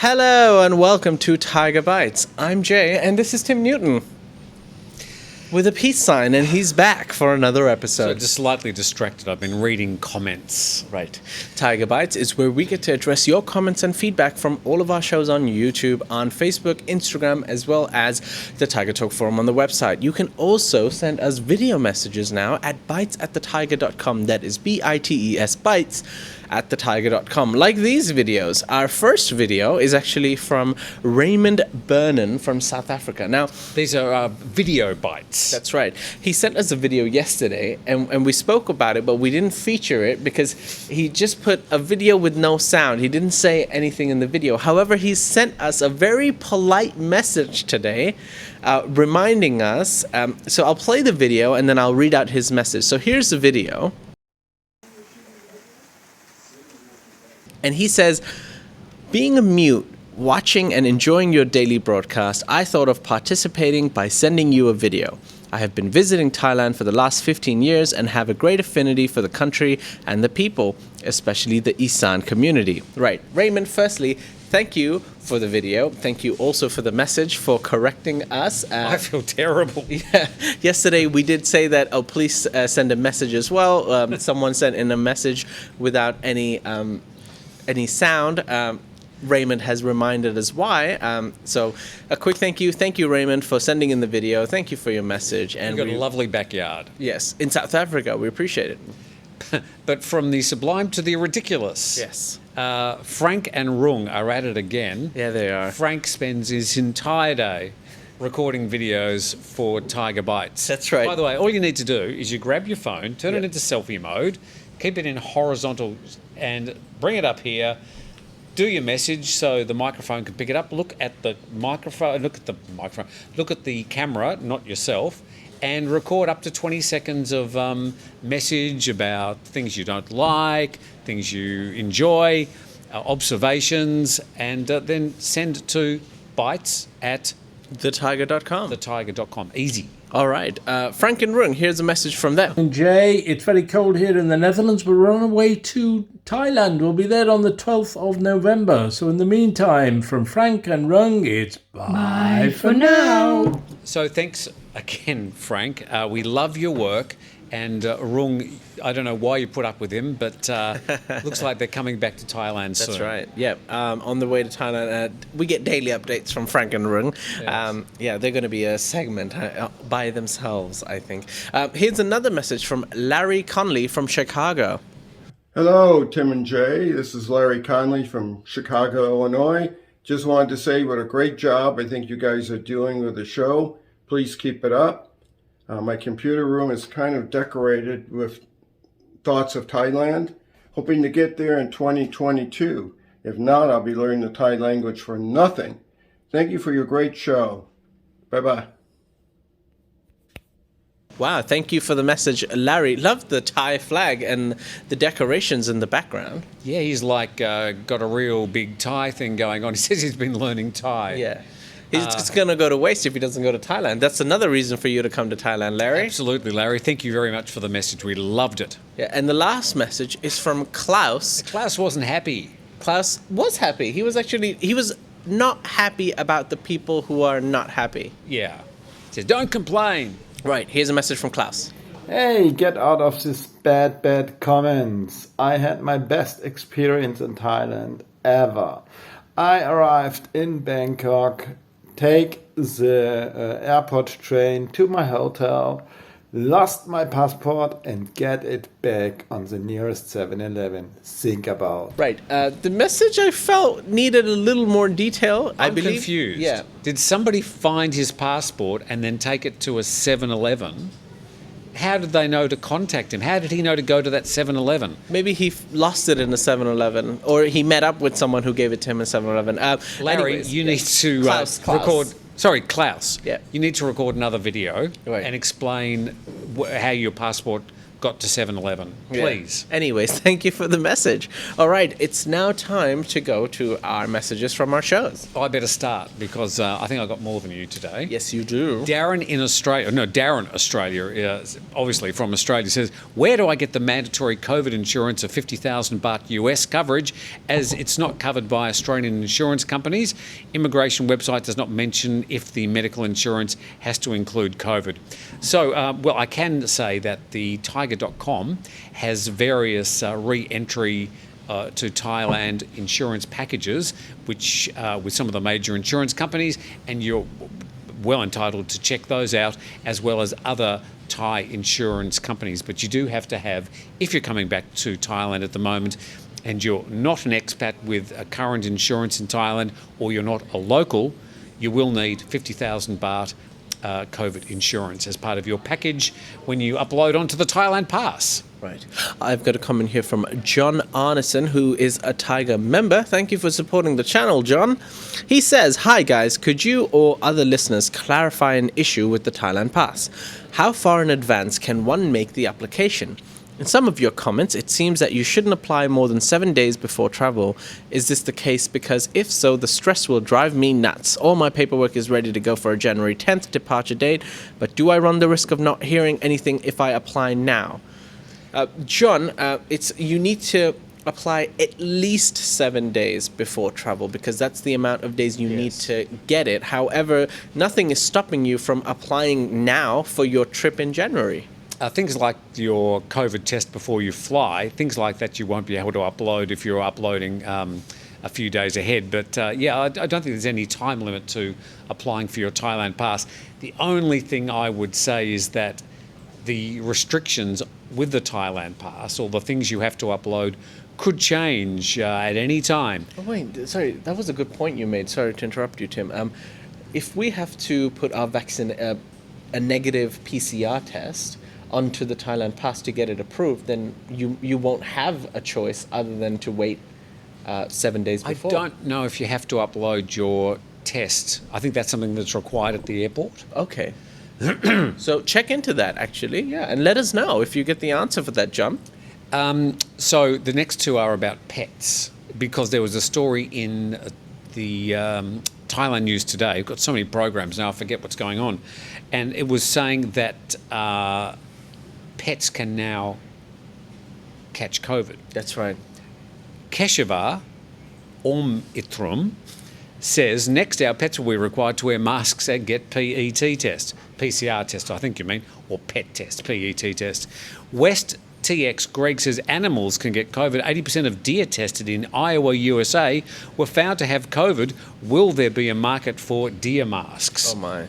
Hello and welcome to Thaiger Bites. I'm Jay and this is Tim Newton with a peace sign, and he's back for another episode. So just slightly distracted. I've been reading comments. Right. Thaiger Bites is where we get to address your comments and feedback from all of our shows on YouTube, on Facebook, Instagram, as well as the Thaiger Talk forum on the website. You can also send us video messages now at bites@thethaiger.com. That is BITES bites at thethaiger.com. Like these videos. Our first video is actually from Raymond Bernan from South Africa. Now, these are video bites. That's right. He sent us a video yesterday, and we spoke about it, but we didn't feature it because he just put a video with no sound. He didn't say anything in the video. However, he sent us a very polite message today, reminding us. So I'll play the video, and then I'll read out his message. So here's the video. And he says, being a mute, watching and enjoying your daily broadcast, I thought of participating by sending you a video. I have been visiting Thailand for the last 15 years and have a great affinity for the country and the people, especially the Isan community. Right. Raymond, firstly, thank you for the video. Thank you also for the message, for correcting us. I feel terrible. Yeah. Yesterday we did say that, please send a message as well. Someone sent in a message without any sound. Raymond has reminded us why. So a quick thank you. Thank you, Raymond, for sending in the video. Thank you for your message. And you've got a lovely backyard. Yes, in South Africa. We appreciate it. But from the sublime to the ridiculous. Yes. Frank and Rung are at it again. Yeah, they are. Frank spends his entire day recording videos for Thaiger Bites. That's right. By the way, all you need to do is you grab your phone, turn it into selfie mode, keep it in horizontal, and bring it up here. Do your message so the microphone can pick it up. Look at the microphone. Look at the camera, not yourself, and record up to 20 seconds of message about things you don't like, things you enjoy, observations, and then send to bites at thethaiger.com. Thethaiger.com. Easy. All right. Frank and Rung, here's a message from them. Jay, it's very cold here in the Netherlands, but we're on our way to Thailand. We'll be there on the 12th of November. So in the meantime, from Frank and Rung, it's bye for now. So thanks again, Frank. We love your work. And Rung, I don't know why you put up with him, but looks like they're coming back to Thailand soon. That's right. Yeah. On the way to Thailand, we get daily updates from Frank and Rung. Yes. They're going to be a segment by themselves, I think. Here's another message from Larry Conley from Chicago. Hello, Tim and Jay. This is Larry Conley from Chicago, Illinois. Just wanted to say what a great job I think you guys are doing with the show. Please keep it up. My computer room is kind of decorated with thoughts of Thailand. Hoping to get there in 2022. If not, I'll be learning the Thai language for nothing. Thank you for your great show. Bye-bye. Wow, thank you for the message, Larry. Love the Thai flag and the decorations in the background. Yeah, he's like got a real big Thai thing going on. He says he's been learning Thai. Yeah. It's going to go to waste if he doesn't go to Thailand. That's another reason for you to come to Thailand, Larry. Absolutely, Larry. Thank you very much for the message. We loved it. Yeah, and the last message is from Klaus. Klaus wasn't happy. Klaus was happy. He was not happy about the people who are not happy. Yeah. He said, don't complain. Right, here's a message from Klaus. Hey, get out of this bad comments. I had my best experience in Thailand ever. I arrived in Bangkok, take the airport train to my hotel, lost my passport and get it back on the nearest 7-Eleven. Think about. Right. The message I felt needed a little more detail, I believe. I'm confused. Yeah. Did somebody find his passport and then take it to a 7-Eleven? How did they know to contact him? How did he know to go to that 7-Eleven? Maybe he lost it in a 7-Eleven, or he met up with someone who gave it to him in 7-Eleven. Larry, you need to Klaus. record... Sorry, Klaus. Yeah. You need to record another video right. and explain how your passport got to 7-Eleven. Please. Yeah. Anyways, thank you for the message. All right, it's now time to go to our messages from our shows. I better start because I think I got more than you today. Yes, you do. Darren Australia, obviously from Australia, says, where do I get the mandatory COVID insurance of 50,000 baht US coverage, as it's not covered by Australian insurance companies? Immigration website does not mention if the medical insurance has to include COVID. So, I can say that the Thaiger.com has various re-entry to Thailand insurance packages, which with some of the major insurance companies, and you're well entitled to check those out, as well as other Thai insurance companies. But you do have to have, if you're coming back to Thailand at the moment and you're not an expat with a current insurance in Thailand, or you're not a local, you will need 50,000 baht COVID insurance as part of your package when you upload onto the Thailand Pass. Right. I've got a comment here from John Arnesen, who is a Thaiger member. Thank you for supporting the channel, John. He says, hi guys, could you or other listeners clarify an issue with the Thailand Pass? How far in advance can one make the application? In some of your comments, it seems that you shouldn't apply more than 7 days before travel. Is this the case? Because if so, the stress will drive me nuts. All my paperwork is ready to go for a January 10th departure date, but do I run the risk of not hearing anything if I apply now? John, you need to apply at least 7 days before travel, because that's the amount of days you need to get it. However, nothing is stopping you from applying now for your trip in January. Things like your COVID test before you fly, things like that you won't be able to upload if you're uploading a few days ahead. But I don't think there's any time limit to applying for your Thailand Pass. The only thing I would say is that the restrictions with the Thailand Pass, or the things you have to upload, could change at any time. Oh, wait, sorry, that was a good point you made. Sorry to interrupt you, Tim. If we have to put our vaccine, a negative PCR test onto the Thailand Pass to get it approved, then you won't have a choice other than to wait 7 days before. I don't know if you have to upload your test. I think that's something that's required at the airport. Okay. So check into that, actually, and let us know if you get the answer for that, John. So the next two are about pets, because there was a story in the Thailand News today. We've got so many programs now, I forget what's going on. And it was saying that pets can now catch COVID. That's right. Keshavar Itrum says, next our pets will be required to wear masks and get PET test. PCR test, I think you mean, or PET test, PET test. West TX Greg says animals can get COVID. 80% of deer tested in Iowa, USA were found to have COVID. Will there be a market for deer masks? Oh, my.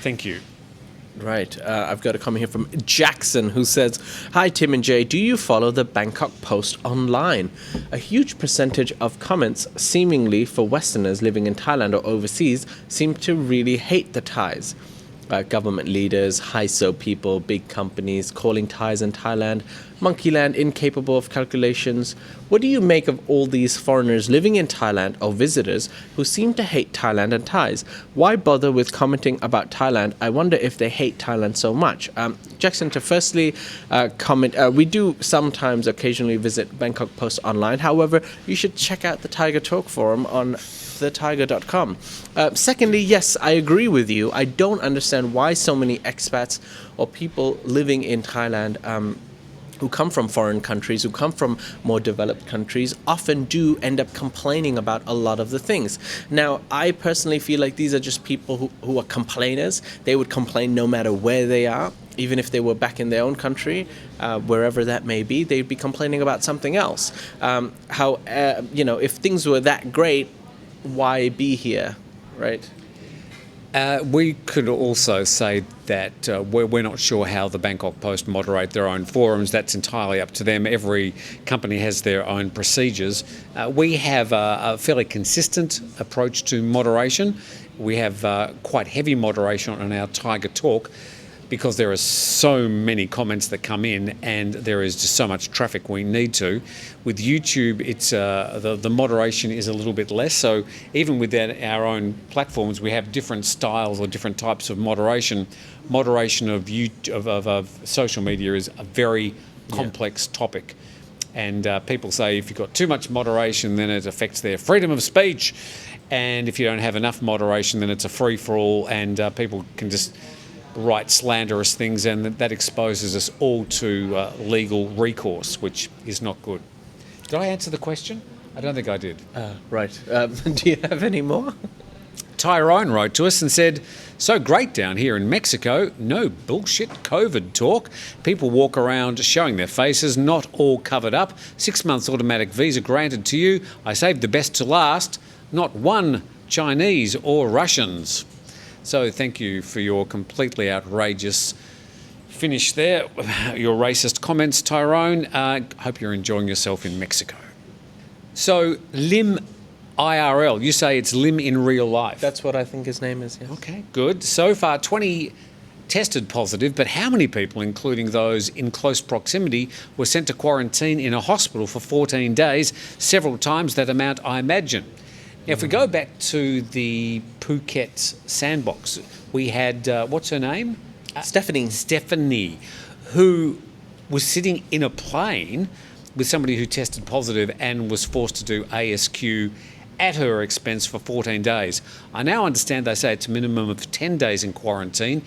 Thank you. Right. I've got a comment here from Jackson, who says, hi, Tim and Jay. Do you follow the Bangkok Post online? A huge percentage of comments, seemingly for Westerners living in Thailand or overseas, seem to really hate the Thais. Government leaders, high-so people, big companies calling Thais and Thailand monkeyland, incapable of calculations. What do you make of all these foreigners living in Thailand or visitors who seem to hate Thailand and Thais? Why bother with commenting about Thailand? I wonder if they hate Thailand so much. Jackson, to firstly comment, we do sometimes occasionally visit Bangkok Post online. However, you should check out the Thaiger Talk forum on thethaiger.com. Secondly, yes, I agree with you. I don't understand why so many expats or people living in Thailand who come from foreign countries, who come from more developed countries, often do end up complaining about a lot of the things. Now, I personally feel like these are just people who are complainers. They would complain no matter where they are. Even if they were back in their own country, wherever that may be, they'd be complaining about something else. If things were that great, why be here, right? We could also say that we're not sure how the Bangkok Post moderate their own forums. That's entirely up to them. Every company has their own procedures. We have a fairly consistent approach to moderation. We have quite heavy moderation on our Thaiger Talk, because there are so many comments that come in and there is just so much traffic we need to. With YouTube, it's the moderation is a little bit less. So even within our own platforms, we have different styles or different types of moderation. Moderation of social media is a very complex topic. And people say if you've got too much moderation, then it affects their freedom of speech. And if you don't have enough moderation, then it's a free-for-all and people can just write slanderous things, and that exposes us all to legal recourse, which is not good. Did I answer the question? I don't think I did. Right. Do you have any more? Tyrone wrote to us and said, so great down here in Mexico, no bullshit COVID talk. People walk around showing their faces, not all covered up. 6 months automatic visa granted to you. I saved the best to last. Not one Chinese or Russians. So thank you for your completely outrageous finish there. Your racist comments, Tyrone. Hope you're enjoying yourself in Mexico. So Lim IRL, you say it's Lim in real life. That's what I think his name is, yes. Okay, good. So far, 20 tested positive, but how many people, including those in close proximity, were sent to quarantine in a hospital for 14 days, several times that amount, I imagine? Now, if we go back to the Phuket sandbox, we had, what's her name? Stephanie, who was sitting in a plane with somebody who tested positive and was forced to do ASQ at her expense for 14 days. I now understand they say it's a minimum of 10 days in quarantine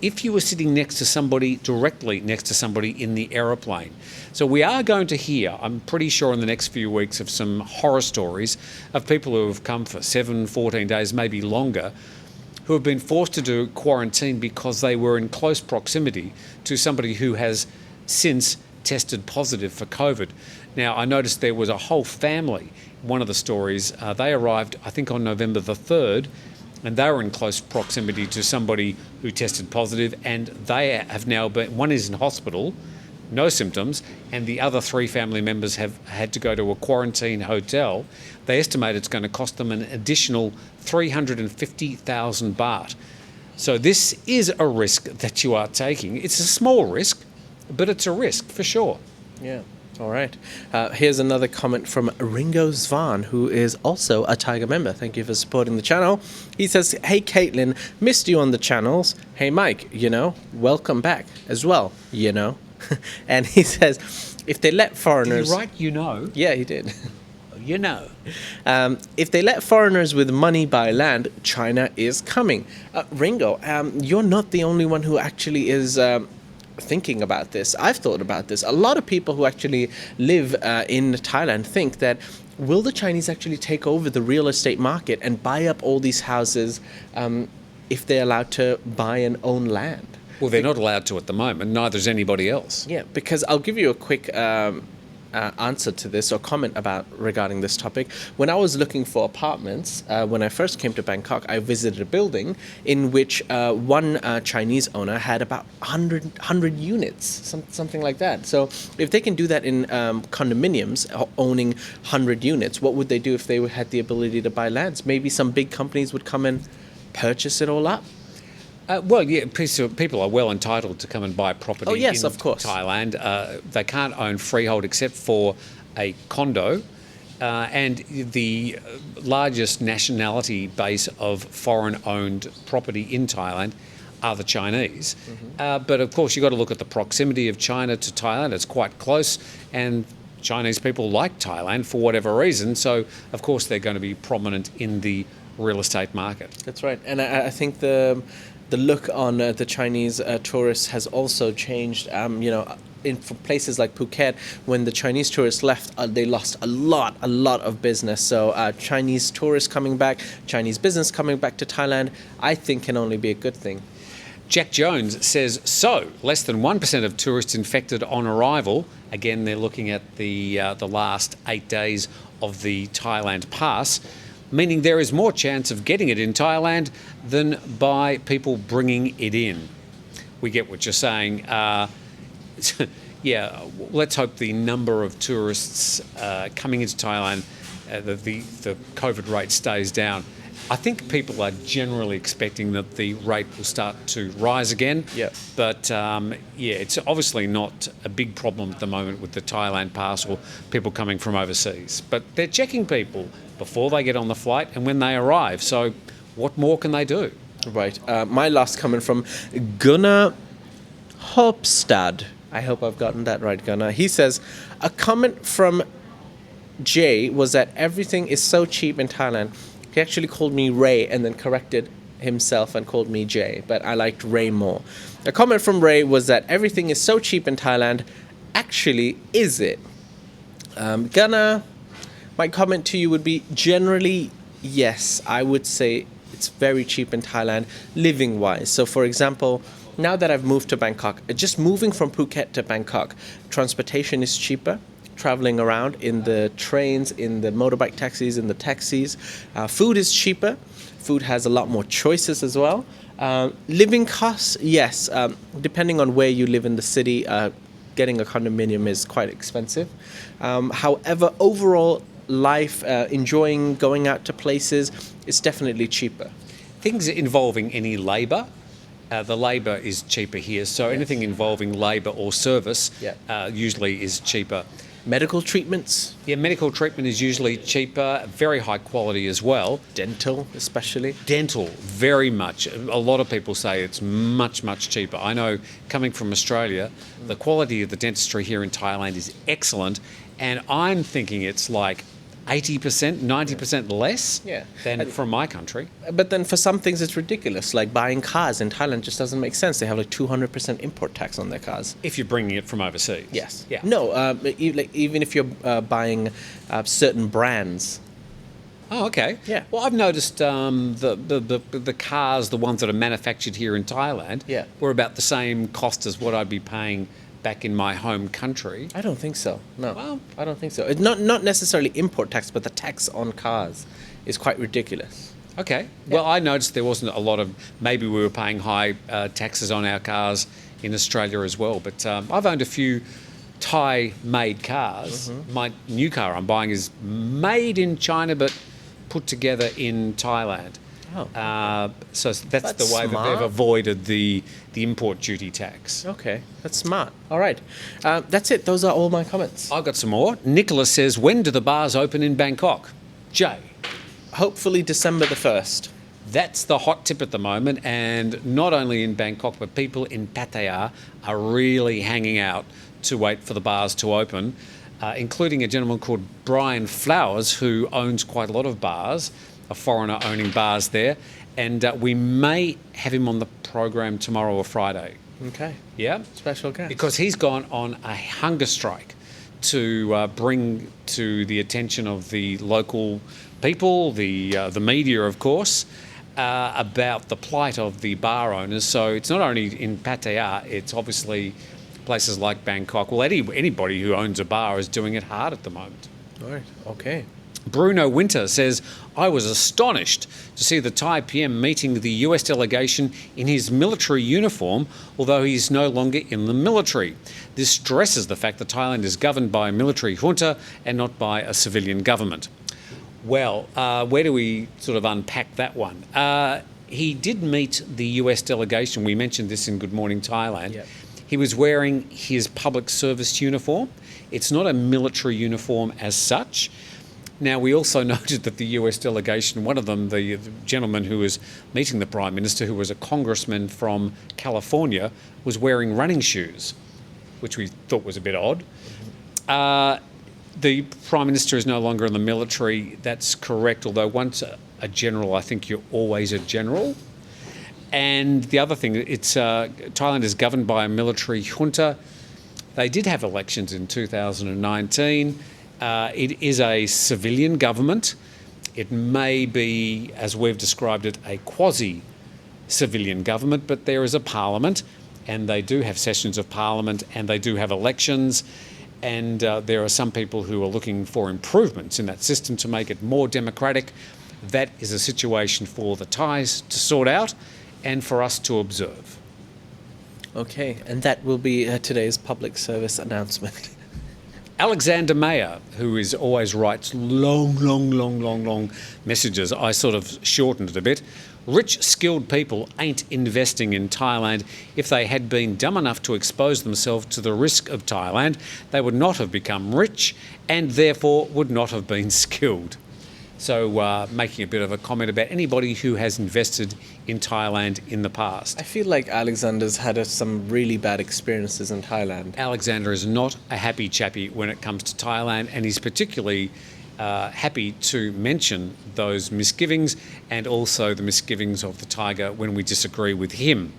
if you were sitting directly next to somebody in the aeroplane. So we are going to hear, I'm pretty sure in the next few weeks, of some horror stories of people who have come for 7, 14 days, maybe longer, who have been forced to do quarantine because they were in close proximity to somebody who has since tested positive for COVID. Now, I noticed there was a whole family. One of the stories, they arrived, I think, on November the 3rd, and they were in close proximity to somebody who tested positive, and they have now been, one is in hospital, no symptoms, and the other 3 family members have had to go to a quarantine hotel. They estimate it's going to cost them an additional 350,000 baht. So this is a risk that you are taking. It's a small risk, but it's a risk for sure. Yeah. All right. Here's another comment from Ringo Zwaan, who is also a Thaiger member. Thank you for supporting the channel. He says, hey, Caitlin, missed you on the channels. Hey, Mike, welcome back as well, And he says, if they let foreigners... Did he write, Yeah, he did. If if they let foreigners with money buy land, China is coming. Ringo, you're not the only one who actually is... thinking about this. I've thought about this. A lot of people who actually live in Thailand think that will the Chinese actually take over the real estate market and buy up all these houses if they're allowed to buy and own land? Well, they're not allowed to at the moment. Neither is anybody else. Yeah, because I'll give you a quick answer to this or comment regarding this topic. When I was looking for apartments, when I first came to Bangkok, I visited a building in which one Chinese owner had about 100 units, something like that. So if they can do that in condominiums, owning 100 units, what would they do if they had the ability to buy lands? Maybe some big companies would come and purchase it all up. Well, yeah, people are well entitled to come and buy property in of course. Thailand. They can't own freehold except for a condo. And the largest nationality base of foreign-owned property in Thailand are the Chinese. Mm-hmm. But, of course, you've got to look at the proximity of China to Thailand. It's quite close, and Chinese people like Thailand for whatever reason. So, of course, they're going to be prominent in the real estate market. That's right. And I think the look on the Chinese tourists has also changed. In places like Phuket, when the Chinese tourists left, they lost a lot of business. So Chinese tourists coming back, Chinese business coming back to Thailand, I think can only be a good thing. Jack Jones says, so less than 1% of tourists infected on arrival. Again, they're looking at the last 8 days of the Thailand pass, meaning there is more chance of getting it in Thailand than by people bringing it in. We get what you're saying. Yeah, let's hope the number of tourists coming into Thailand, the COVID rate stays down. I think people are generally expecting that the rate will start to rise again. Yeah. But it's obviously not a big problem at the moment with the Thailand pass or people coming from overseas. But they're checking people before they get on the flight and when they arrive. So what more can they do? Right. My last comment from Gunnar Horpestad. I hope I've gotten that right, Gunnar. He says, a comment from Jay was that everything is so cheap in Thailand. He actually called me Ray and then corrected himself and called me Jay, but I liked Ray more. A comment from Ray was that everything is so cheap in Thailand. Actually, is it? Gunnar, my comment to you would be generally yes. I would say it's very cheap in Thailand, living-wise. So, for example, now that I've moved to Bangkok, just moving from Phuket to Bangkok, transportation is cheaper. Traveling around in the trains, in the motorbike taxis, in the taxis. Food is cheaper. Food has a lot more choices as well. Living costs, yes. Depending on where you live in the city, getting a condominium is quite expensive. However, overall life, enjoying going out to places, is definitely cheaper. Things involving any labour, the labour is cheaper here. So anything involving labour or service usually is cheaper. Medical treatments. Yeah, medical treatment is usually cheaper, very high quality as well. Dental, especially. Dental, very much. A lot of people say it's much, much cheaper. I know, coming from Australia, the quality of the dentistry here in Thailand is excellent, and I'm thinking it's like 80%, 90% less than from my country. But then for some things it's ridiculous, like buying cars in Thailand just doesn't make sense. They have like 200% import tax on their cars. If you're bringing it from overseas. Yes. Yeah. No, even if you're buying certain brands. Oh, okay. Yeah. Well, I've noticed the cars, the ones that are manufactured here in Thailand, were about the same cost as what I'd be paying back in my home country. I don't think so. No. Well, I don't think so. It's not necessarily import tax, but the tax on cars is quite ridiculous. Okay. Well, I noticed there wasn't a lot of, maybe we were paying high taxes on our cars in Australia as well. But I've owned a few Thai-made cars. Mm-hmm. My new car I'm buying is made in China, but put together in Thailand. Oh. So that's the way smart. that they've avoided the import duty tax. Okay, that's smart. All right. That's it. Those are all my comments. I've got some more. Nicholas says, when do the bars open in Bangkok? Jay. Hopefully December the 1st. That's the hot tip at the moment, and not only in Bangkok, but people in Pattaya are really hanging out to wait for the bars to open, including a gentleman called Brian Flowers, who owns quite a lot of bars, a foreigner owning bars there, and we may have him on the program tomorrow or Friday. Okay. Yeah? Special guest. Because he's gone on a hunger strike to bring to the attention of the local people, the media, of course, about the plight of the bar owners. So it's not only in Pattaya, it's obviously places like Bangkok. Well, anybody who owns a bar is doing it hard at the moment. All right. Okay. Bruno Winter says, I was astonished to see the Thai PM meeting the US delegation in his military uniform, although he's no longer in the military. This stresses the fact that Thailand is governed by a military junta and not by a civilian government. Well, where do we sort of unpack that one? He did meet the US delegation. We mentioned this in Good Morning Thailand. Yep. He was wearing his public service uniform. It's not a military uniform as such. Now, we also noted that the US delegation, one of them, the gentleman who was meeting the Prime Minister, who was a congressman from California, was wearing running shoes, which we thought was a bit odd. The Prime Minister is no longer in the military. That's correct, although once a general, I think you're always a general. And the other thing, Thailand is governed by a military junta. They did have elections in 2019. It is a civilian government. It may be, as we've described it, a quasi-civilian government, but there is a parliament, and they do have sessions of parliament, and they do have elections, and there are some people who are looking for improvements in that system to make it more democratic. That is a situation for the Thais to sort out and for us to observe. Okay, and that will be today's public service announcement. Alexander Mayer, who always writes long messages. I sort of shortened it a bit. Rich, skilled people ain't investing in Thailand. If they had been dumb enough to expose themselves to the risk of Thailand, they would not have become rich and therefore would not have been skilled. So making a bit of a comment about anybody who has invested in Thailand in the past. I feel like Alexander's had some really bad experiences in Thailand. Alexander is not a happy chappy when it comes to Thailand, and he's particularly happy to mention those misgivings and also the misgivings of the Tiger when we disagree with him.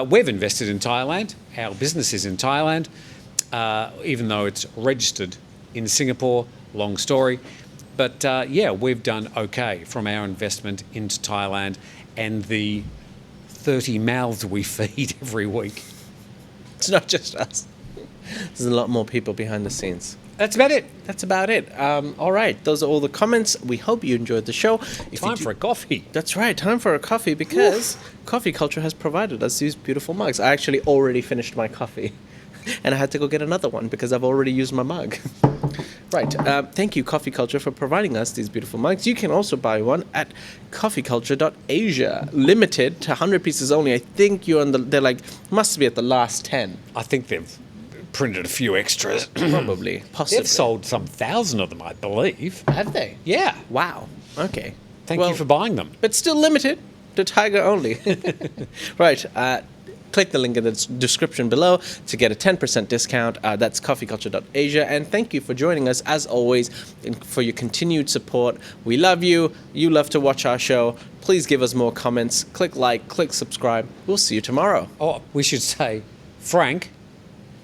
We've invested in Thailand. Our business is in Thailand, even though it's registered in Singapore. Long story. But yeah, we've done okay from our investment into Thailand and the 30 mouths we feed every week. It's not just us. There's a lot more people behind the scenes. That's about it. That's about it. All right, those are all the comments. We hope you enjoyed the show. Time for a coffee. That's right, time for a coffee because Coffee Culture has provided us these beautiful mugs. I actually already finished my coffee and I had to go get another one because I've already used my mug. Right. Thank you, Coffee Culture, for providing us these beautiful mugs. You can also buy one at coffeeculture.asia. Limited to 100 pieces only. I think you're on they're like, must be at the last 10. I think they've printed a few extras. Probably. Possibly. They've sold some 1,000 of them, I believe. Have they? Yeah. Wow. Okay. Thank you for buying them. But still limited to Tiger only. Right. Click the link in the description below to get a 10% discount. That's coffeeculture.asia. And thank you for joining us, as always, and for your continued support. We love you. You love to watch our show. Please give us more comments. Click like, click subscribe. We'll see you tomorrow. Oh, we should say, Frank,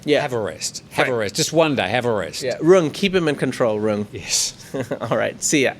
have a rest. Have a rest. Just one day, have a rest. Yeah, Rung, keep him in control, Rung. Yes. All right. See ya.